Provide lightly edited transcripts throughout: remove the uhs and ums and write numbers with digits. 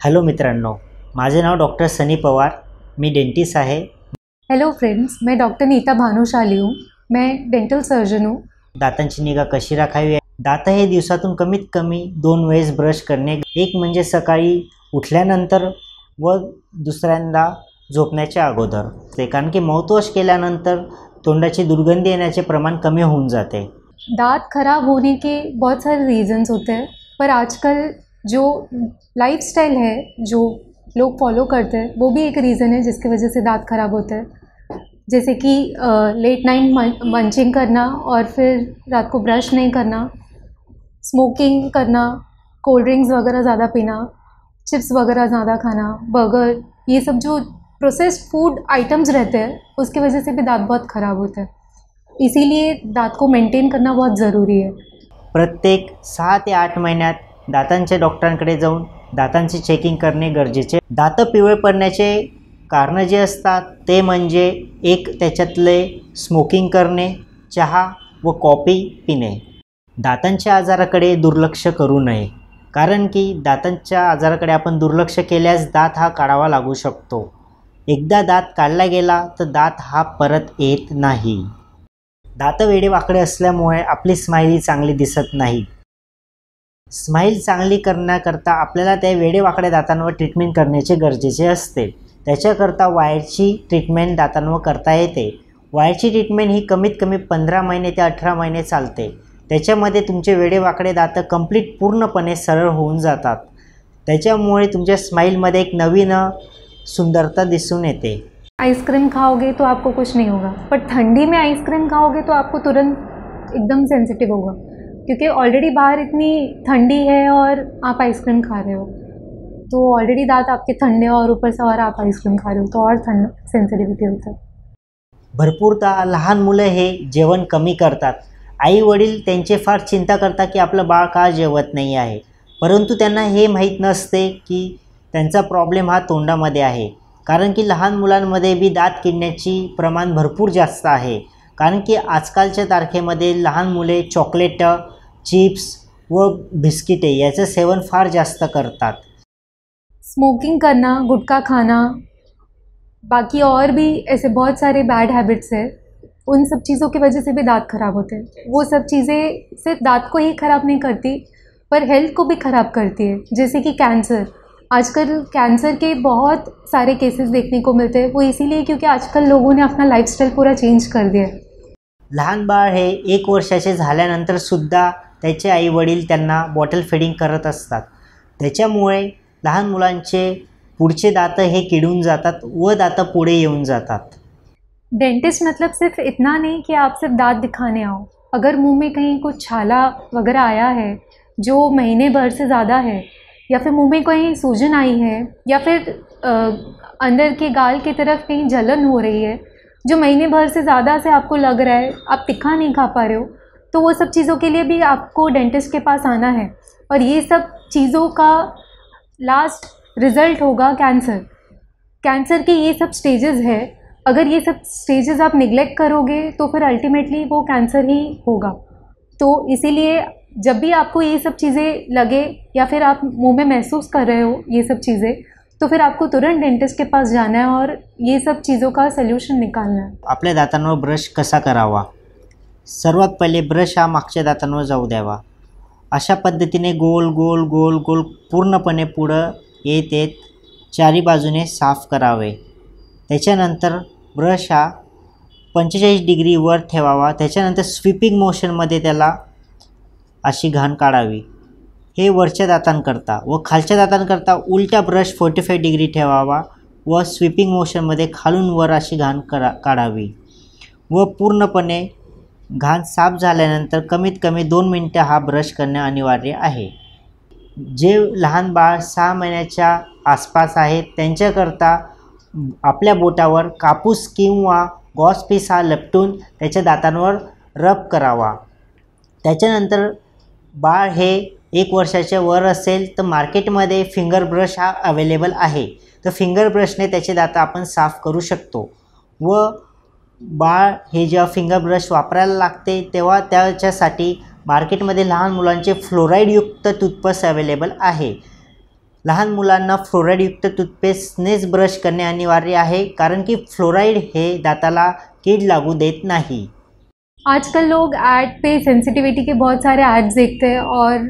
Hello मित्रांनो, माझे नाव doctor सनी पवार, मी dentist आहे। हेलो फ्रेंड्स, मैं डॉक्टर नीता भानुशाली हूँ। मैं डेंटल सर्जन हूँ। दातांची निगा कशी राखावी? दात हे दिवसातून कमीत कमी 2 वेळेस ब्रश करणे, एक म्हणजे सकाळी उठल्यानंतर व दुसऱ्यांदा झोपण्याच्या अगोदर। ते कारण की माउथवॉश केल्यानंतर तोंडाची दुर्गंधी येण्याचे प्रमाण कमी होऊन जाते। दांत खराब होने के बहुत सारे रीज़न्स होते हैं, पर आजकल जो लाइफस्टाइल है जो लोग फॉलो करते हैं वो भी एक रीज़न है जिसकी वजह से दांत खराब होते हैं। जैसे कि लेट नाइट मंचिंग करना और फिर रात को ब्रश नहीं करना, स्मोकिंग करना, कोल्ड ड्रिंक्स वगैरह ज़्यादा पीना, चिप्स वगैरह ज़्यादा खाना, बर्गर, ये सब जो प्रोसेस्ड फूड आइटम्स रहते हैं उसकी वजह से भी दांत बहुत ख़राब होते हैं। इसीलिए दांत को मेंटेन करना बहुत ज़रूरी है। प्रत्येक 6 ते 8 महिन्यात दातांच्या डॉक्टरांकडे जाऊन दातांची चेकिंग करणे गरजेचे। दात पिवळे पडण्याचे कारण जे असतात ते म्हणजे एक त्याच्यातले स्मोकिंग करणे, चहा व कॉफी पिणे। दातांच्या आजाराकडे दुर्लक्ष करू नये, कारण की दातांच्या आजाराकडे आपण दुर्लक्ष केल्यास दात हा काढावा लागू शकतो। एकदा दात काढला गेला तर दात हा परत येत नाही। दात वेडेवाकडे असल्यामुळे आपली स्माईल चांगली दिसत नाही। स्माईल चांगली करण्याकरता आपल्याला त्या वेडेवाकड्या दातांवर ट्रीटमेंट करण्याचे गरजेचे असते। त्याच्याकरता वायरची ट्रीटमेंट दातांवर करता येते। वायरची ट्रीटमेंट ही कमीत कमी 15 महिने ते 18 महिने चालते। त्याच्यामध्ये तुमचे वेडेवाकडे दात कंप्लीट पूर्णपणे सरळ होऊन जातात। त्याच्यामुळे तुमच्या स्माईलमध्ये एक नवीन सुंदरता दिसून येते। आइसक्रीम खाओगे तो आपको कुछ नहीं होगा, पर ठंडी में आइसक्रीम खाओगे तो आपको तुरंत एकदम सेंसिटिव होगा, क्योंकि ऑलरेडी बाहर इतनी ठंडी है और आप आइसक्रीम खा रहे हो, तो ऑलरेडी दांत आपके ठंडे और ऊपर से और आप आइसक्रीम खा रहे हो तो और ठंड सेंसिटिविटी होता है। भरपूरदा लहान मुलं हे जेवण कमी करतात। आई वडील त्यांचे फार चिंता करतात की आपलं बाळ का जेवत नाही आहे, परंतु त्यांना हे माहीत नसते की त्यांचा प्रॉब्लेम हा तोंडामध्ये आहे। कारण की लहान मुलांमध्ये बी दात किडण्याची प्रमाण भरपूर जास्त आहे। कारण की आजकालच्या तारखेमध्ये लहान मुले चॉकलेट, चिप्स व बिस्किटे याचं सेवन फार जास्त करतात। स्मोकिंग करना, गुटखा खाना, बाकी और भी ऐसे बहुत सारे बैड हैबिट्स हैं, उन सब चीज़ों की वजह से भी दांत खराब होते हैं। वो सब चीज़ें सिर्फ दांत को ही ख़राब नहीं करती पर हेल्थ को भी ख़राब करती है। जैसे कि कैंसर, आजकल कैंसर के बहुत सारे केसेस देखने को मिलते हैं। वो इसीलिए क्योंकि आजकल लोगों ने अपना लाइफस्टाइल पूरा चेंज कर दिया है। लहान बाळ हे 1 वर्षाचे झाल्यानंतर सुद्धा त्याचे आई वडील त्यांना बॉटल फीडिंग करत असतात। त्याच्यामुळे लहान मुलांचे पुढचे दात हे किडून जातात व दात पुढे येऊन जातात। डेंटिस्ट मतलब सिर्फ इतना नहीं कि आप सिर्फ दांत दिखाने आओ। अगर मुंह में कहीं कुछ छाला वगैरह आया है जो महीने भर से ज़्यादा है, या फिर मुंह में कहीं सूजन आई है, या फिर अंदर के गाल की तरफ कहीं जलन हो रही है जो महीने भर से ज़्यादा से आपको लग रहा है, आप तीखा नहीं खा पा रहे हो, तो वो सब चीज़ों के लिए भी आपको डेंटिस्ट के पास आना है। और ये सब चीज़ों का लास्ट रिज़ल्ट होगा कैंसर। कैंसर के ये सब स्टेजेस है, अगर ये सब स्टेजेस आप निगलेक्ट करोगे तो फिर अल्टीमेटली वो कैंसर ही होगा। तो इसीलिए जब भी आपको ये सब चीज़ें लगे या फिर आप मुंह में महसूस कर रहे हो ये सब चीज़ें, तो फिर आपको तुरंत डेंटिस्ट के पास जाना है और ये सब चीज़ों का सोल्यूशन निकालना है। आपल्या दातांवर ब्रश कसा करावा? सर्वात पहिले ब्रश हा मागच्या दातांवर जाऊ द्यावा। अशा पद्धतीने गोल गोल गोल गोल पूर्णपणे पुढं येत येत चारी बाजूने साफ करावे। त्याच्यानंतर ब्रश हा 45 डिग्री वर ठेवावा। त्याच्यानंतर स्वीपिंग मोशनमध्ये त्याला अशी घाण काढावी। हे वरच्या दातांकरता व खालच्या दातांकरता उलटा ब्रश 45 डिग्री ठेवावा व स्वीपिंग मोशनमध्ये खालून वर अशी घाण काढावी व पूर्णपणे घाण साफ झाल्यानंतर कमीत कमी 2 मिनिटं हा ब्रश करणे अनिवार्य आहे। जे लहान बाळ 6 महिन्याच्या आसपास आहेत त्यांच्याकरता आपल्या बोटावर कापूस किंवा गॉस पीस हा लपटून त्याच्या दातांवर रब करावा। त्याच्यानंतर बाळ हे 1 वर्षाच्या वर असेल तर मार्केटमध्ये फिंगर ब्रश हा अवेलेबल आहे, तर फिंगर ब्रशने त्याचे दात आपण साफ करू शकतो। व बाळ हे जेव्हा फिंगर ब्रश वापरायला लागते तेव्हा त्याच्यासाठी मार्केटमध्ये लहान मुलांचे फ्लोराईडयुक्त टूथपेस्ट अवेलेबल आहे। लहान मुलांना फ्लोराईडयुक्त टूथपेस्टनेच ब्रश करणे अनिवार्य आहे, कारण की फ्लोराईड हे दाताला कीड लागू देत नहीं। आजकल लोग ऐड पे सेंसिटिविटी के बहुत सारे ऐड्स देखते हैं और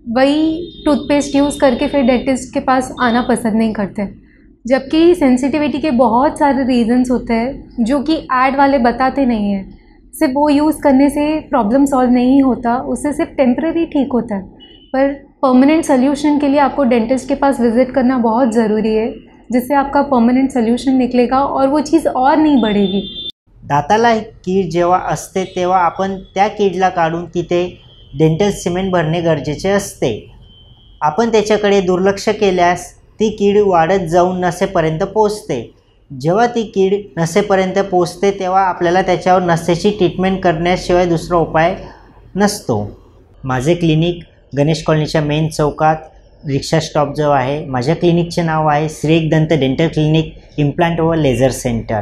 वही टूथपेस्ट यूज़ करके फिर डेंटिस्ट के पास आना पसंद नहीं करते, जबकि सेंसिटिविटी के बहुत सारे रीज़न्स होते हैं जो कि ऐड वाले बताते नहीं हैं। सिर्फ वो यूज़ करने से प्रॉब्लम सॉल्व नहीं होता, उससे सिर्फ टेम्परेरी ठीक होता है, पर परमानेंट सोल्यूशन के लिए आपको डेंटिस्ट के पास विज़िट करना बहुत ज़रूरी है, जिससे आपका परमानेंट सोल्यूशन निकलेगा और वो चीज़ और नहीं बढ़ेगी। दाताला कीड जेव्हा असते तेव्हा आपण त्या कीडला काढून तिथे डेंटल सिमेंट भरणे गरजेचे असते। आपण त्याच्याकडे दुर्लक्ष केल्यास ती कीड वाढत जाऊन नसेपर्यंत पोहोचते। जेव्हा ती कीड नसेपर्यंत पोहोचते तेव्हा आपल्याला त्याच्यावर नसेची ट्रीटमेंट करण्याशिवाय दुसरा उपाय नसतो। माझे क्लिनिक गणेश कॉलनीच्या मेन चौकात रिक्षा स्टॉपजवळ आहे। माझ्या क्लिनिकचे नाव आहे Shri Ekdant dental clinic, implant व लेझर सेंटर।